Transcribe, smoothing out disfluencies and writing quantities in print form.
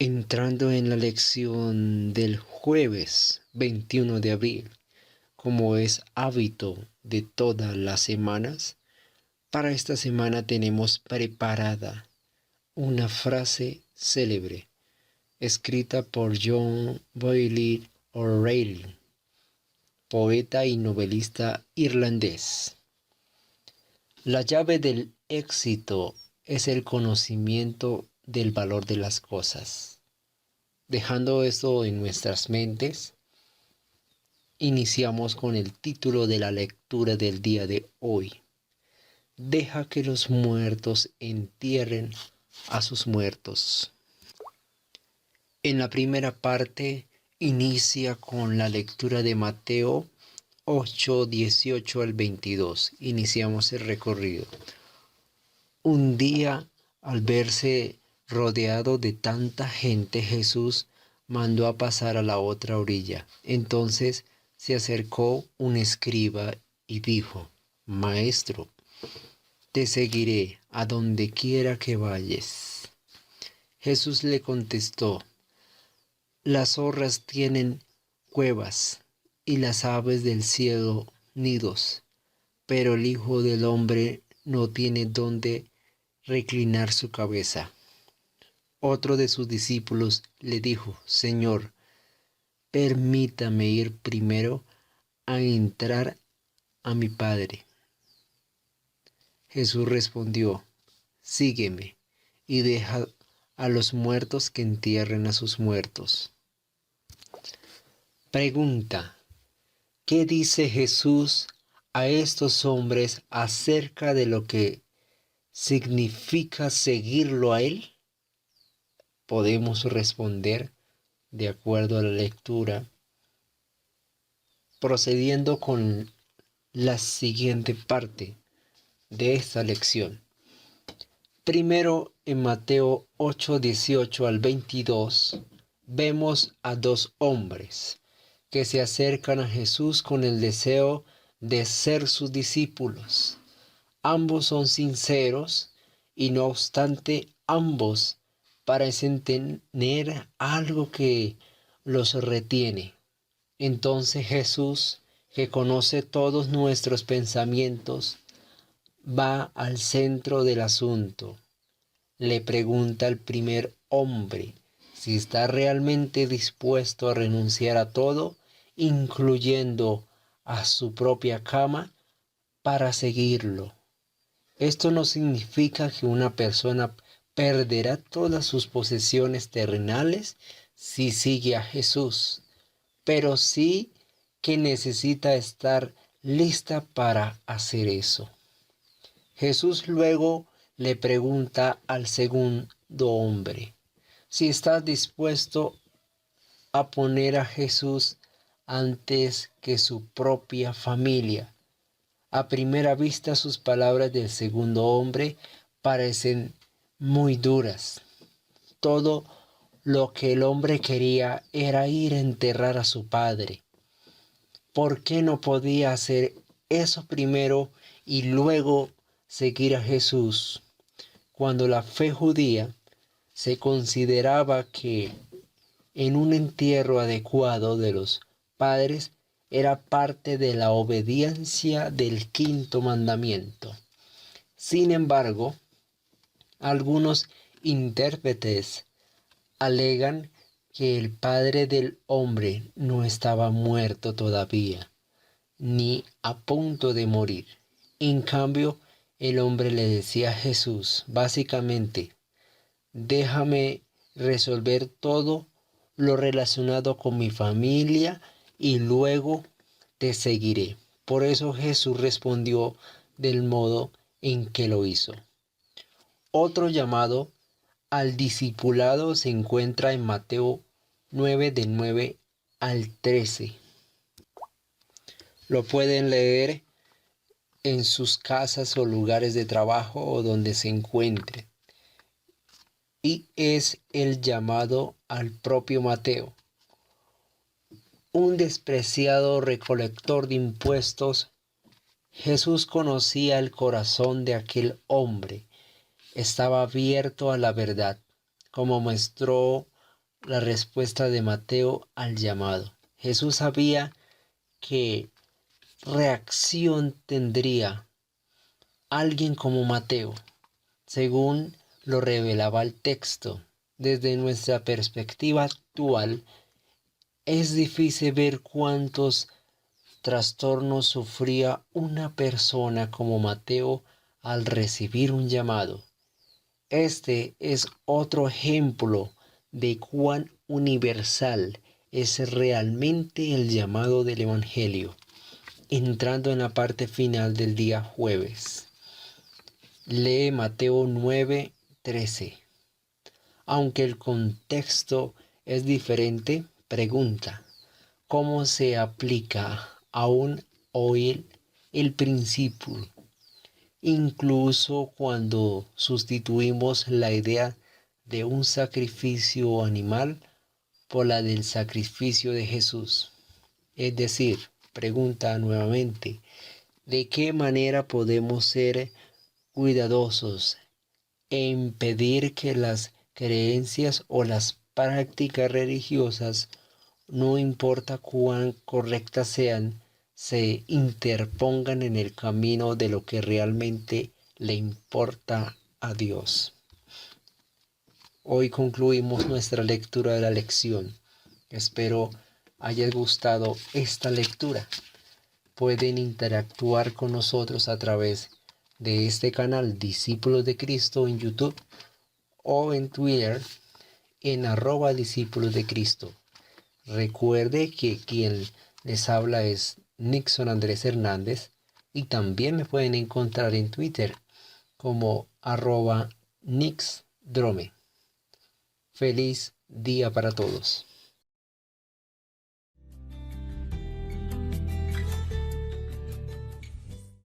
Entrando en la lección del jueves 21 de abril, como es hábito de todas las semanas, para esta semana tenemos preparada una frase célebre, escrita por John Boyle O'Reilly, poeta y novelista irlandés. La llave del éxito es el conocimiento del valor de las cosas. Dejando esto en nuestras mentes, iniciamos con el título de la lectura del día de hoy. Deja que los muertos entierren a sus muertos. En la primera parte inicia con la lectura de Mateo 8, 18 al 22. Iniciamos el recorrido. Un día, al verse rodeado de tanta gente, Jesús mandó a pasar a la otra orilla. Entonces se acercó un escriba y dijo: Maestro, te seguiré a donde quiera que vayas. Jesús le contestó: Las zorras tienen cuevas y las aves del cielo nidos, pero el Hijo del Hombre no tiene dónde reclinar su cabeza. Otro de sus discípulos le dijo: Señor, permítame ir primero a entrar a mi Padre. Jesús respondió: Sígueme y deja a los muertos que entierren a sus muertos. Pregunta: ¿qué dice Jesús a estos hombres acerca de lo que significa seguirlo a Él? Podemos responder de acuerdo a la lectura, procediendo con la siguiente parte de esta lección. Primero, en Mateo 8, 18 al 22, vemos a dos hombres que se acercan a Jesús con el deseo de ser sus discípulos. Ambos son sinceros y no obstante ambos parecen tener algo que los retiene. Entonces Jesús, que conoce todos nuestros pensamientos, va al centro del asunto. Le pregunta al primer hombre si está realmente dispuesto a renunciar a todo, incluyendo a su propia cama, para seguirlo. Esto no significa que una persona perderá todas sus posesiones terrenales si sigue a Jesús, pero sí que necesita estar lista para hacer eso. Jesús luego le pregunta al segundo hombre si está dispuesto a poner a Jesús antes que su propia familia. A primera vista, sus palabras del segundo hombre parecen muy duras. Todo lo que el hombre quería era ir a enterrar a su padre. ¿Por qué no podía hacer eso primero y luego seguir a Jesús? Cuando la fe judía se consideraba que en un entierro adecuado de los padres era parte de la obediencia del quinto mandamiento. Sin embargo, algunos intérpretes alegan que el padre del hombre no estaba muerto todavía, ni a punto de morir. En cambio, el hombre le decía a Jesús, básicamente: déjame resolver todo lo relacionado con mi familia y luego te seguiré. Por eso Jesús respondió del modo en que lo hizo. Otro llamado al discipulado se encuentra en Mateo 9, del 9 al 13. Lo pueden leer en sus casas o lugares de trabajo o donde se encuentren. Y es el llamado al propio Mateo, un despreciado recolector de impuestos. Jesús conocía el corazón de aquel hombre, estaba abierto a la verdad, como mostró la respuesta de Mateo al llamado. Jesús sabía qué reacción tendría alguien como Mateo, según lo revelaba el texto. Desde nuestra perspectiva actual, es difícil ver cuántos trastornos sufría una persona como Mateo al recibir un llamado. Este es otro ejemplo de cuán universal es realmente el llamado del Evangelio. Entrando en la parte final del día jueves. Lee Mateo 9:13. Aunque el contexto es diferente, pregunta, ¿cómo se aplica aún hoy el principio? Incluso cuando sustituimos la idea de un sacrificio animal por la del sacrificio de Jesús. Es decir, pregunta nuevamente, ¿de qué manera podemos ser cuidadosos e impedir que las creencias o las prácticas religiosas, no importa cuán correctas sean, se interpongan en el camino de lo que realmente le importa a Dios? Hoy concluimos nuestra lectura de la lección. Espero haya gustado esta lectura. Pueden interactuar con nosotros a través de este canal Discípulos de Cristo en YouTube o en Twitter en @Discípulos de Cristo. Recuerde que quien les habla es Nixon Andrés Hernández y también me pueden encontrar en Twitter como @NixDrome. Feliz día para todos.